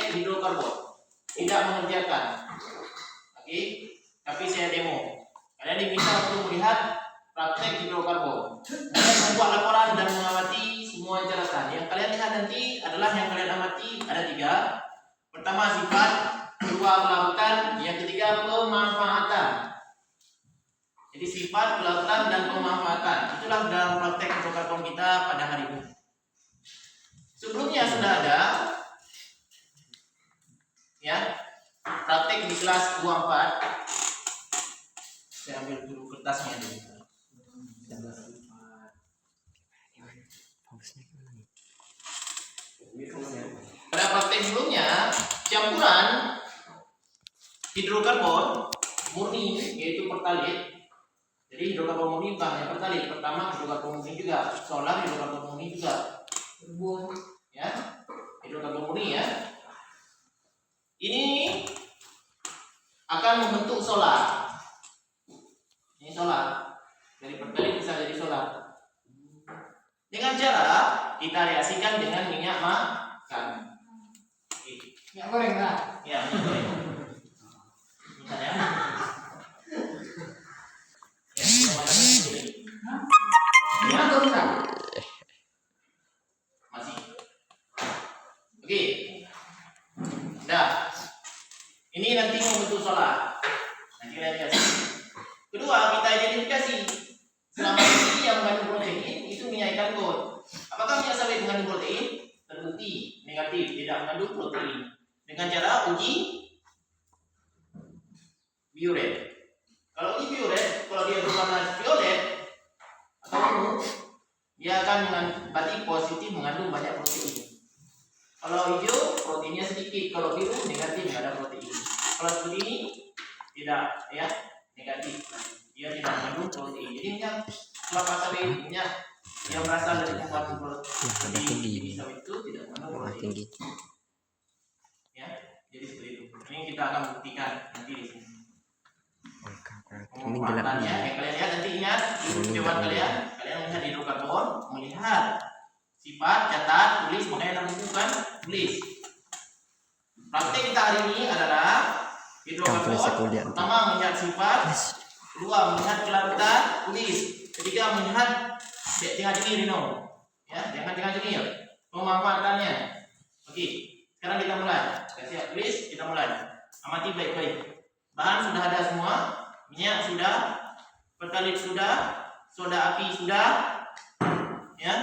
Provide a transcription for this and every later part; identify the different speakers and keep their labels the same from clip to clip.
Speaker 1: praktek hidrokarbon, tidak mengerjakan. Oke, tapi saya demo. Kalian diminta untuk melihat praktek hidrokarbon, kemudian membuat laporan dan mengamati semua catatan. Yang kalian lihat nanti adalah yang kalian amati ada 3. Pertama sifat, kedua pelabutan, yang ketiga pemanfaatan. Jadi sifat, pelabutan, dan pemanfaatan itulah dalam praktek hidrokarbon kita pada hari ini. Sebelumnya sudah ada ya praktek di kelas 24. Saya ambil dulu kertasnya dulu. Pada praktek sebelumnya, campuran hidrokarbon murni yaitu pertalit. Jadi hidrokarbon murni bukan hanya pertalit. Pertama hidrokarbon murni juga, solar hidrokarbon murni juga. Ya, hidrokarbon murni ya. Ini akan membentuk solar. Ini solar. Dari pertalit bisa jadi solar. Dengan cara kita reaksikan dengan minyak makan.
Speaker 2: Minyak goreng lah.
Speaker 1: Ya, minyak goreng. Minyak ya. Ya, macam ini. Ya, masih. Oke. Dah. Ini nanti membentuk solar. Nanti reaksi. Kedua, kita identifikasi selama ini yang mengandung protein itu minyak ikan kod. Apakah minyak sawit mengandung protein? Terbukti negatif, tidak mengandung protein. Dengan cara uji bioret. Kalau uji bioret, kalau dia berwarna violet atau ungu, dia akan berarti positif mengandung banyak protein. Kalau hijau, proteinnya sedikit. Kalau biru, negatif, tidak ada protein. Kalau seperti ini, tidak ya negatif. Dia tidak mengandung protein. Jadi minyak kelapa sawit, minyak yang berasal dari tumbuhan protein sawit itu tidak mengandung protein. Ya, jadi seperti itu. Ini kita akan buktikan nanti di sini. Pemanfaatannya, yang kalian lihat nanti ingat jawaban kalian melihat hidrokarbon, melihat sifat, catat, tulis, makanya nama buku kan tulis. Praktek kita hari ini adalah hidrokarbon. Pertama melihat sifat, kedua melihat pelabutan, tulis, ketiga melihat jangan jengir ya, jangan jengir pemanfaatannya. Oke, sekarang kita mulai. Siap tulis, kita mulai. Amati baik-baik. Bahan sudah ada semua, minyak sudah, pertalit sudah, soda api sudah, ya,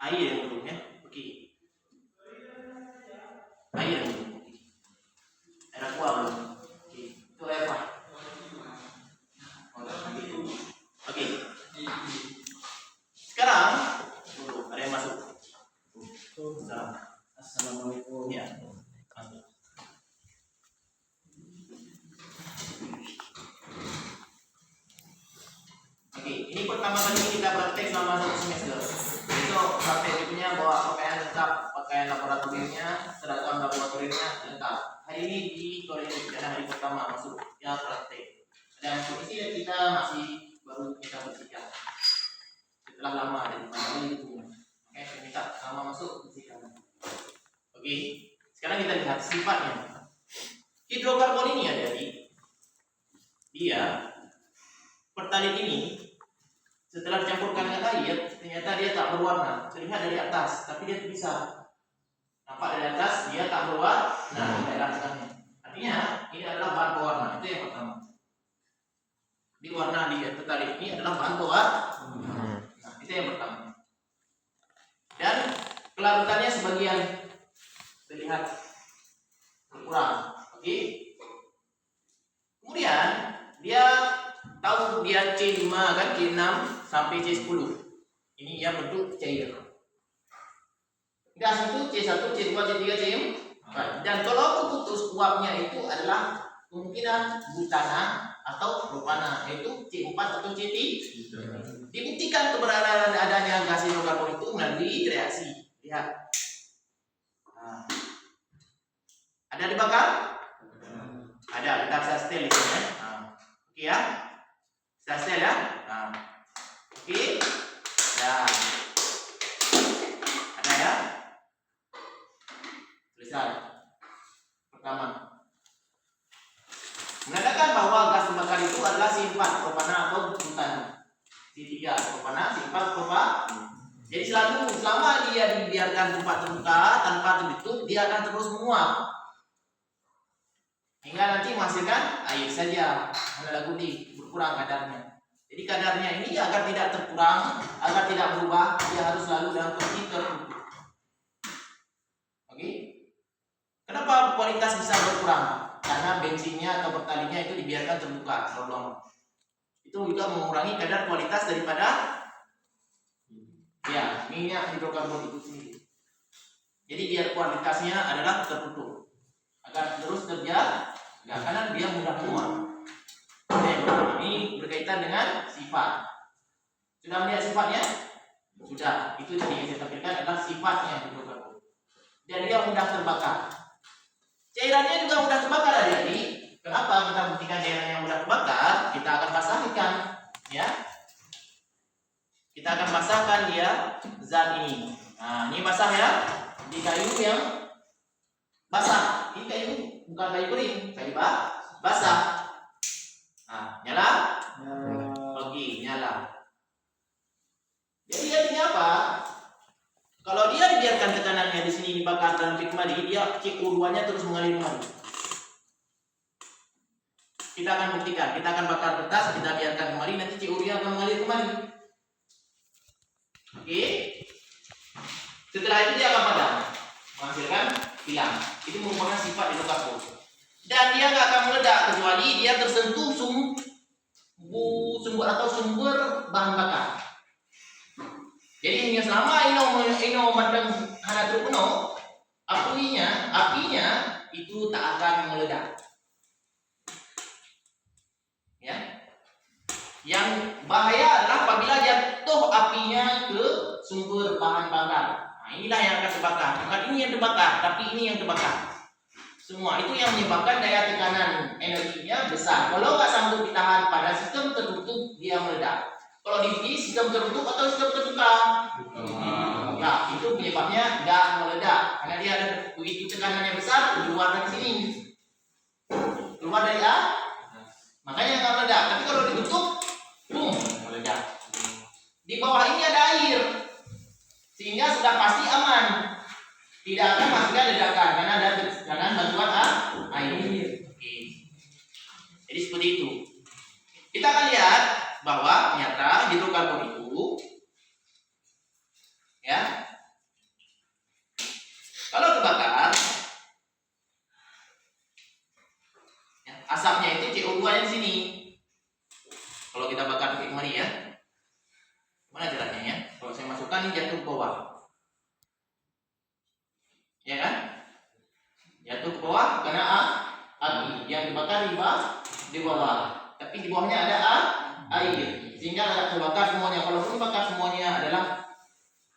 Speaker 1: air yang belum ya. Oke, air yang belum. Ada kuah belum? Oke, itu air apa? Oke. Sekarang dulu ada yang masuk. Assalamualaikum. Ya. Oke, ini pertama kali kita praktek selama 1 semester. Besok praktek berikutnya bawa pakaian lengkap, pakaian laboratoriumnya, seragam laboratoriumnya lengkap. Hari ini di koridor hari pertama masuk ya praktek. Dan kondisi kita masih baru kita bersihkan. Setelah lama dari mana itu. Oke, saya minta sama masuk bersihkan. Oke, sekarang kita lihat sifatnya. Hidrokarbon ini ya, jadi dia pertalit ini setelah dicampurkan dengan air, ternyata dia tak berwarna. Terlihat dari atas, tapi dia bisa nampak dari atas, dia tak berwarna. Nah, daerah tengahnya. Artinya ini adalah bahan pewarna. Itu yang pertama. Di warna dia pertalit ini adalah bahan pewarna. Nah, itu yang pertama. Dan kelarutannya sebagian terlihat berkurang. Oke. Kemudian dia tahu dia C5 kan, C6 sampai C10. Ini yang bentuk cair. Gas itu C1, C2, C3, C4. Dan kalau putus uapnya itu adalah kemungkinan butana atau propana, yaitu C4 atau C3. Dibuktikan keberadaan adanya gas hidrokarbon itu melalui reaksi. Lihat. Nah. Ada dibakar? Ada, kita bisa setel di sini ya. Nah. Oke ya. Bisa setel ya. Nah. Oke. Ya. Ada ya. Tulis Selesai. Pertama, menandakan bahwa gas terbakar itu adalah C4 propana atau butana. C3 propana, C4 propana. Jadi selama dia dibiarkan tempat terbuka tanpa tertutup, dia akan terus menguap hingga nanti menghasilkan air saja, berkurang kadarnya. Jadi kadarnya ini agar tidak terkurang, agar tidak berubah, dia harus selalu dalam kondisi tertutup. Oke? Kenapa kualitas bisa berkurang? Karena bensinnya atau pertalinya itu dibiarkan terbuka terlalu lama. Itu juga mengurangi kadar kualitas daripada minyak hidrokarbon itu sendiri. Jadi biar kualitasnya adalah tertutup agar terus terjaga, karena dia mudah menguap. Ini berkaitan dengan sifat. Sudah melihat sifatnya? Sudah. Itu tadi yang saya tampilkan adalah sifatnya hidrokarbon. Dan dia mudah terbakar. Cairannya juga mudah terbakar adik-adik. Kenapa kita buktikan cairan yang mudah terbakar? Kita akan basah ikan, ya. Kita akan basahkan dia zat ini. Nah, ini basah ya. Di kayu yang basah. Ini kayu bukan kayu kering, kayu basah. Nah, nyala? Oke, nyala. Jadi artinya apa? Kalau dia dibiarkan tekanannya di sini dibakar dan kemari, dia CO2-nya terus mengalir kemari. Kita akan buktikan, kita akan bakar kertas, kita biarkan kemari, nanti CO2 akan mengalir kemari. Oke. Setelah itu dia akan padam, menghasilkan kilang. Itu merupakan sifat hidrokarbon. Dan dia nggak akan meledak kecuali dia tersentuh sumber bahan bakar. Jadi selama ino mandang hanatruk penuh, apinya itu tak akan meledak. Ya. Yang bahaya adalah apabila jatuh apinya ke sumber bahan bakar. Nah, inilah yang akan terbakar. Bukan ini yang terbakar, tapi ini yang terbakar. Semua itu yang menyebabkan daya tekanan energinya besar. Kalau nggak sanggup ditahan pada sistem tertutup, dia meledak. Kalau di sistem tertutup atau sistem terbuka, nah itu penyebabnya nggak meledak karena dia ada begitu tekanannya besar keluar dari sini, keluar dari A, makanya nggak meledak. Tapi kalau ditutup, boom, meledak. Di bawah ini ada air, sehingga sudah pasti aman, tidak akan menghasilkan ledakan karena ada tekanan bantuan air. Oke. Jadi seperti itu. Kita akan lihat bahwa ternyata hidrokarbon itu ya kalau terbakar ya, asapnya itu CO2-nya di sini. Kalau kita bakar pakai kemari ya. Mana caranya ya? Kalau saya masukkan ini jatuh ke bawah. Ya kan? Jatuh ke bawah karena api yang dibakar di bawah. Tapi di bawahnya ada air, sehingga tidak terbakar semuanya. Kalau pun bakar semuanya adalah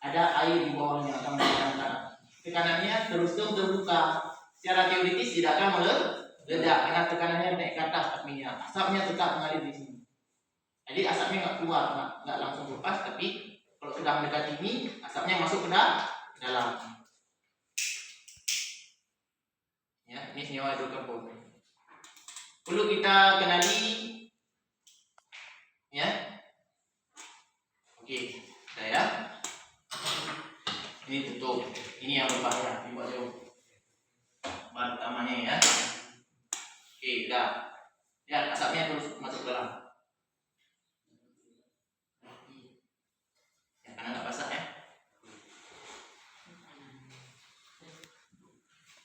Speaker 1: ada air di bawahnya akan meledak. Tekanannya terus terbuka. Secara teoritis tidak akan meledak karena tekanannya naik ke atas apinya. Asapnya tetap mengalir di sini. Jadi asapnya nggak keluar, nggak langsung lepas, tapi kalau sudah mendekati ini, asapnya masuk ke dalam. Ya, ini senyawa hidrokarbon. Perlu kita kenali, ya. Oke, saya. Ini tutup. Ini yang berbahaya. Ini buat jauh. Bahan utamanya ya. Oke, udah. Ya, asapnya terus masuk ke dalam. Ya, karena nggak basah ya.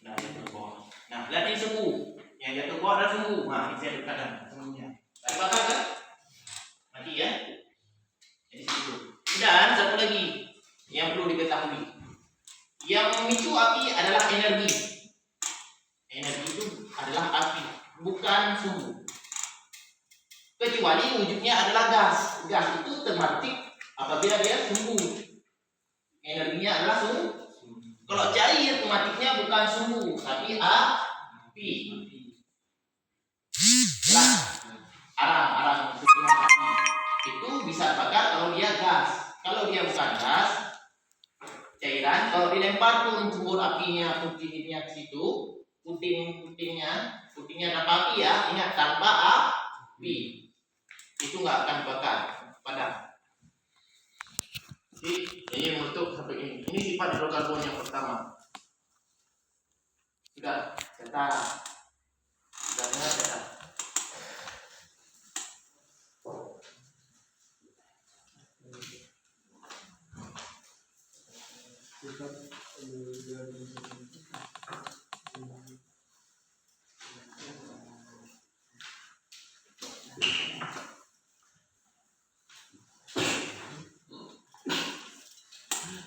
Speaker 1: Nah, jatuh ke bawah. Nah, lihat ini sumbu. Yang jatuh ke bawah adalah sumbu. Nah, ini saya dekatkan sumbunya. Tadi bakar kan? Mati ya. Jadi segitu. Dan satu lagi yang perlu diketahui. Yang memicu api adalah energi. Energi itu adalah api, bukan sumbu. Kecuali wujudnya adalah gas. Gas itu termatik apabila dia sumbu. Energinya adalah sumbu. Kalau cair pematiknya bukan sumbu, tapi api. Nah, arang itu bisa bakar kalau dia gas. Kalau dia bukan gas, cairan. Kalau dilempar pun sumber apinya putihnya ke situ, putingnya tanpa api ya, ingat tanpa api itu nggak akan bakar padam. Ini menutup sampai ini. Ini sifat hidrokarbon yang pertama. Sudah, cetak. Sudah dengar cetak.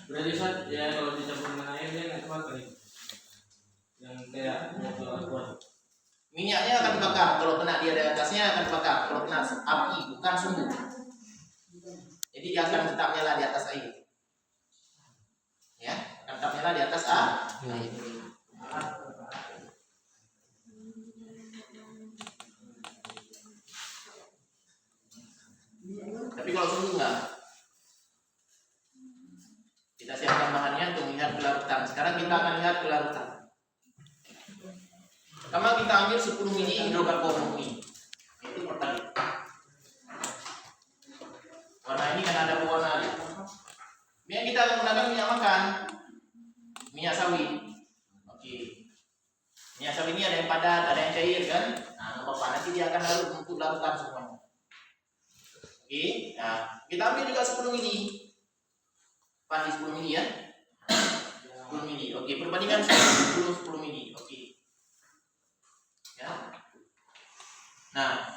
Speaker 3: Berarti Ustaz, ya kalau dicampur dengan air dia nggak kebakar ya? Yang kayak kuat.
Speaker 1: Minyaknya akan dibakar. Kalau kena dia di atasnya akan dibakar. Kalau kena api bukan sumbu. Jadi dia akan tetap nyala di atas air. Ya, akan tetap nyala di atas air. Tapi kalau sumbu enggak. Kita siapkan bahannya untuk melihat kelarutan. Sekarang kita akan lihat kelarutan. Pertama kita ambil 10 mili hidrokarbon murni. Itu pertama. Warna ini kan ada pewarna dia. Minyak kita akan gunakan minyak makan, minyak sawit. Oke. Minyak sawit ini ada yang padat, ada yang cair kan. Nah, nggak apa-apa. Nanti dia akan larut untuk larutan semuanya. Oke. Nah, kita ambil juga 10 mili. Pasti 10 mili ya. 10 mili. Oke, perbandingan 10 mili. Oke. Ya. Nah,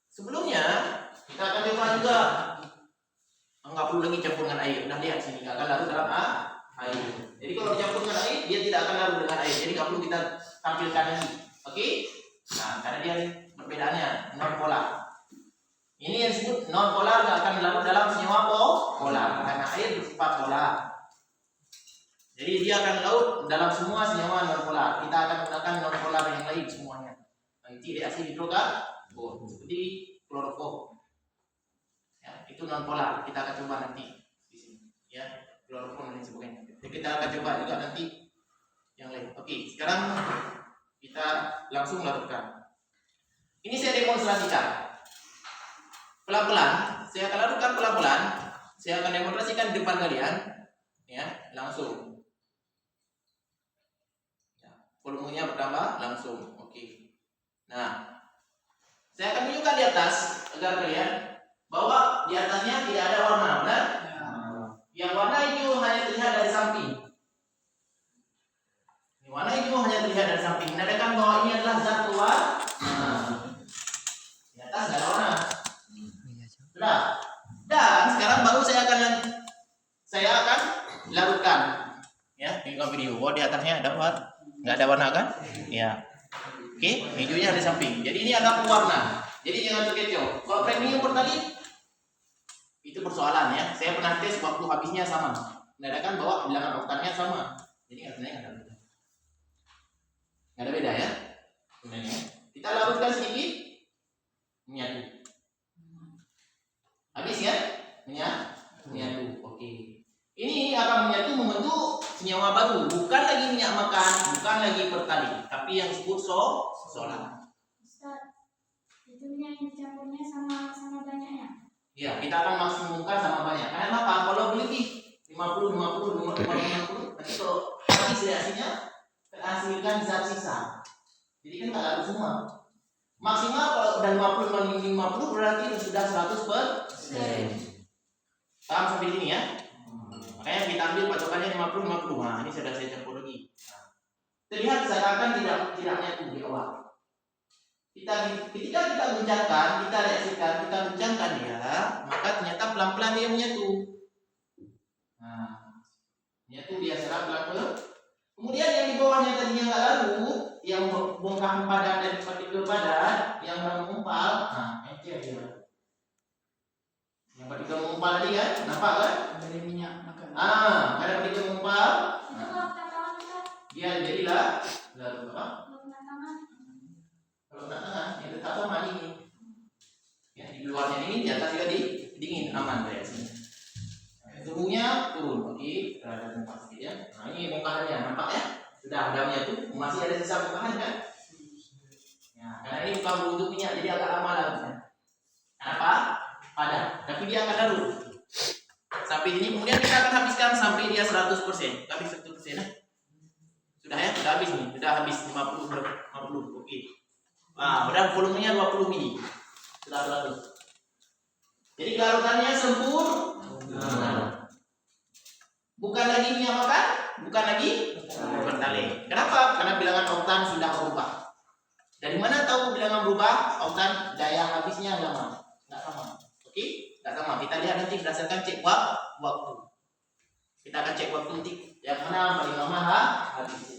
Speaker 1: sebelumnya kita akan coba juga. Nggak perlu lagi campur dengan air. Udah lihat sini, nggak akan larut dalam air. Jadi kalau dicampur dengan air, dia tidak akan larut dengan air. Jadi nggak perlu kita tampilkan lagi. Oke? Nah, karena dia perbedaannya non polar. Ini yang disebut non polar nggak akan larut dalam senyawa polar. Karena air bersifat polar. Jadi dia akan larut dalam semua senyawa non polar. Kita akan gunakan non polar yang lain semuanya. Nanti reaksi hidrokarbon seperti kloroform. Ya, itu non polar. Kita akan coba nanti di sini. Ya, kloroform dan lain sebagainya. Jadi kita akan coba juga nanti yang lain. Oke, sekarang kita langsung larutkan. Ini saya demonstrasikan. Pelan-pelan, saya akan larutkan pelan-pelan. Saya akan demonstrasikan di depan kalian. Ya, langsung. Ya, volumenya bertambah langsung. Oke. Nah, saya akan tunjukkan di atas agar kalian bahwa di atasnya tidak ada warna, benar? Yang warna hijau hanya terlihat dari samping. Ini warna hijau hanya terlihat dari samping. Menandakan bahwa ini adalah zat keluar. Di atas tidak ada warna. Sudah. Dan sekarang baru saya akan larutkan. Ya, tengok video. Bahwa di atasnya ada warna, nggak ada warna kan? Ya. Oke, hijaunya ada di samping. Jadi ini ada pewarna. Jadi jangan terkecoh. Kalau premium pertali itu persoalan ya. Saya pernah tes waktu habisnya sama. Menandakan bahwa bilangan oktannya sama. Jadi sebenarnya nggak ada beda. Nggak ada beda ya. Sebenarnya. Kita larutkan sedikit. Menyatu. Habis ya? Menyatu. Oke. Ini akan menyatu membentuk senyawa baru. Bukan lagi minyak makan, bukan lagi pertali, tapi yang disebut solar.
Speaker 4: Ustaz, itu minyak yang dicampurnya sama banyaknya.
Speaker 1: Ya, kita akan maksimumkan sama banyak. Karena apa? Kalau berlebih 50, nanti kalau habis reaksinya terhasilkan zat sisa. Jadi kan nggak larut semua. Maksimal kalau udah 50 berarti sudah 100%. Paham sampai sini ya? Makanya kita ambil patokannya 50. Nah, ini sudah saya campur lagi. Terlihat seakan tidak menyatu di awal. Ketika kita guncangkan, kita reaksikan, kita guncangkan dia, maka ternyata pelan-pelan dia menyatu. Nah, menyatu dia secara pelan-pelan. Kemudian yang di bawahnya tadinya nggak larut, yang bongkahan padat dan partikel padat, yang mengumpal, nah encer dia. Yang partikel mengumpal tadi kan, nampak kan?
Speaker 2: Dari minyak makan.
Speaker 1: Ada partikel mengumpal,
Speaker 4: Itu kalau kena tangan, Ustaz.
Speaker 1: dia jadilah larut apa?
Speaker 4: Kalau kena tangan.
Speaker 1: Kalau kena tangan, ya tetap sama dingin. Ya, di luarnya dingin, di atas juga dingin, aman reaksinya. suhunya turun. Oke, kita ada bongkar sedikit ya. Nah ini bongkarannya, nampak ya? Sudah dalamnya tuh masih ada sisa bongkaran kan? Ya, karena ini bukan beruntuk minyak, jadi agak lama larutnya. Kenapa? Padat, tapi dia akan larut. Sampai ini kemudian kita akan habiskan sampai dia 100%. Habis 100% ya. Sudah ya, sudah habis nih, sudah habis 50. Oke. Nah, udah volumenya 20 mili. Sudah 100. Jadi larutannya sempurna. Bukan lagi minyak makan, bukan lagi pertalite. Kenapa? Karena bilangan oktan sudah berubah. Dari mana tahu bilangan berubah? Oktan daya habisnya lama, nggak sama. Oke, nggak sama. Kita lihat nanti berdasarkan cek waktu. Kita akan cek waktu nanti yang mana paling lama habis.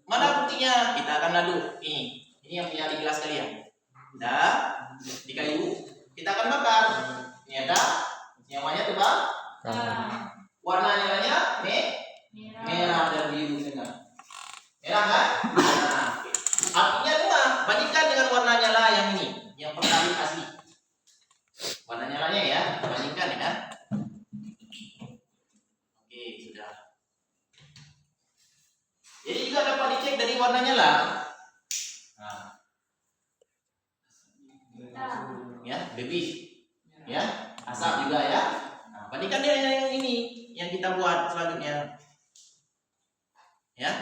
Speaker 1: Mana buktinya? Kita akan aduk. Ini yang punya di gelas kalian. Udah di kayu. Kita akan bakar. Ini ada. Nyawanya tebal. Warna nyalanya merah dan biru dengan. Merah kan? Nah, apinya dua. Bandingkan dengan warna nyala yang ini, yang pertalite asli. Warna nyalanya ya, bandingkan ya. Oke, sudah. Jadi juga dapat dicek dari warna nyala. Nah. Ya, baby. Ya, asap juga ya. Nah, bandingkan dengan yang ini yang kita buat selanjutnya. Ya.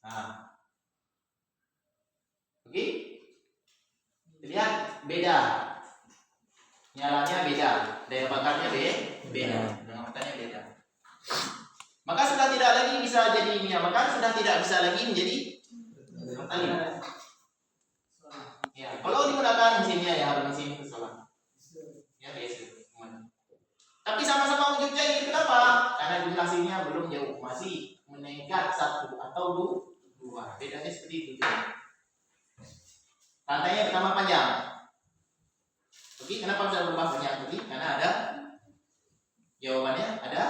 Speaker 1: Nah. Oke. Lihat beda. Nyalanya beda, daya bakarnya beda, dengan matanya beda. Maka sudah tidak lagi bisa jadi minyak makan, sudah tidak bisa lagi menjadi pertalite. Ya, kalau digunakan mesinnya ya harus mesin itu salah. Ya biasa. Tapi sama-sama wujud cair. Kenapa? Karena durasinya belum jauh, masih meningkat 1 atau 2. Bedanya seperti itu. Rantainya pertama panjang. Oke, kenapa bisa berubah banyak tadi? Karena ada jawabannya, ada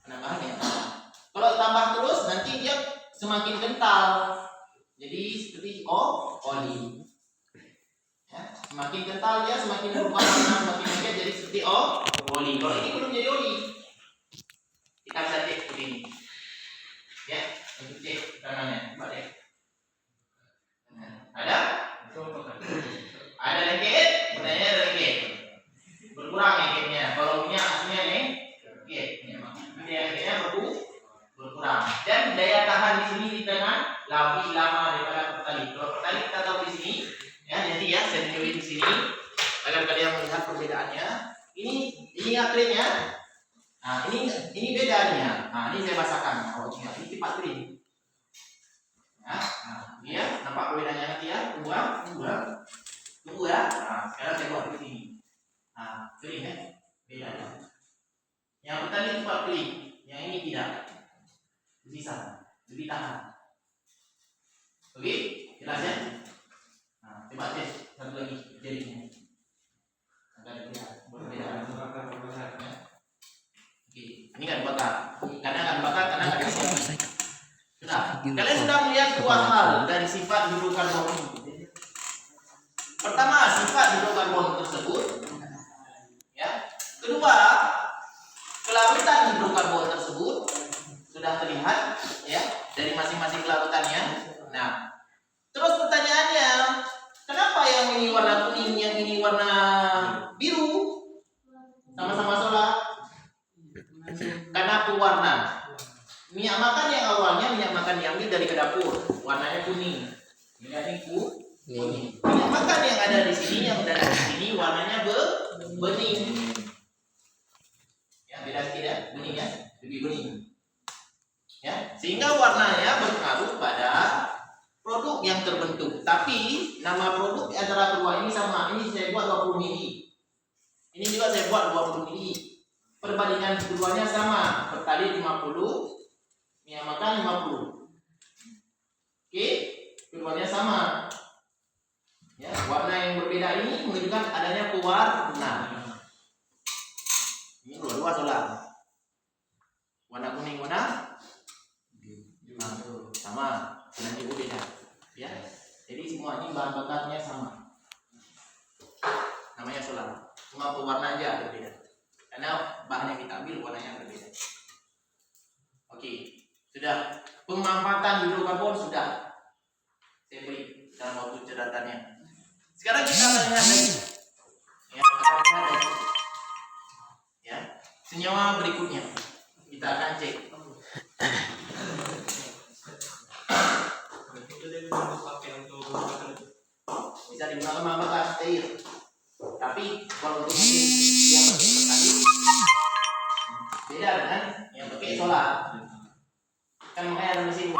Speaker 1: penambahannya. Kalau tambah terus nanti dia semakin kental. Jadi seperti oli. Ya, semakin kental dia semakin berubah warna, semakin lengket jadi seperti oli. Kalau ini belum jadi oli, kita bisa cek seperti ini. Ya, untuk cek tangannya, coba deh. Ada? Ada lengket? Benarnya ada lengket. Berkurang lengketnya. Kalau minyak aslinya lengket, lengketnya berkurang. Dan daya tahan di sini di tengah lebih lama daripada pertalite. Kalau pertalite kita tahu di sini. Ya, jadi ya saya tunjukin di sini agar kalian melihat perbedaannya. Ini akrilnya. Nah, ini bedanya. Nah, ini saya basahkan. Oh, ini cepat kering. Ya, nah, ini ya, nampak perbedaannya nanti ya. Tunggu ya. Nah, sekarang saya buat di sini. Nah, kering ya. Bedanya. Yang pertama cepat kering, yang ini tidak. Bisa, lebih tahan. Oke, jelas ya. Nah, coba tes satu lagi jadinya. Agar terlihat perbedaan. Oke, ini kan bakar. Karena nggak bisa. Sudah. Kalian sudah melihat dua hal dari sifat hidrokarbon ini. Pertama, sifat hidrokarbon tersebut. Ya. Kedua, kelarutan hidrokarbon tersebut sudah terlihat ya dari masing-masing kelarutannya. Nah, terus pertanyaannya, kenapa yang ini warna kuning, yang ini warna biru? Sama-sama solar. Karena pewarna. Minyak makan yang awalnya minyak makan diambil dari ke dapur, warnanya kuning. Minyak kuning. Minyak makan yang ada di sini, yang dari sini warnanya bening. Ya, beda sedikit ya, bening ya, lebih bening. Ya, sehingga warnanya berpengaruh pada produk yang terbentuk. Tapi nama produk antara kedua ini sama. Ini saya buat 20 mili. Ini juga saya buat 20 mili. Perbandingan keduanya sama. Pertalite 50, minyak makan 50. Oke, keduanya sama. Ya, warna yang berbeda ini menunjukkan adanya pewarna. Ini dua-dua solar. Warna kuning warna sama, dengan juga beda. Ya, jadi semua ini bahan bakarnya sama. namanya solar. Cuma pewarna aja berbeda. Karena bahan yang kita ambil warnanya berbeda. Oke, sudah. Pemanfaatan hidrokarbon sudah saya beri dalam waktu catatannya. Sekarang kita akan lihat lagi. Ya, kita akan lihat lagi. Ya, senyawa berikutnya kita akan cek.
Speaker 3: Itu dia bisa pakai untuk
Speaker 1: Bisa digunakan mengembangkan steril. Tapi kalau untuk mesin yang pakai tadi beda dengan yang pakai solar. Kan makanya ada mesin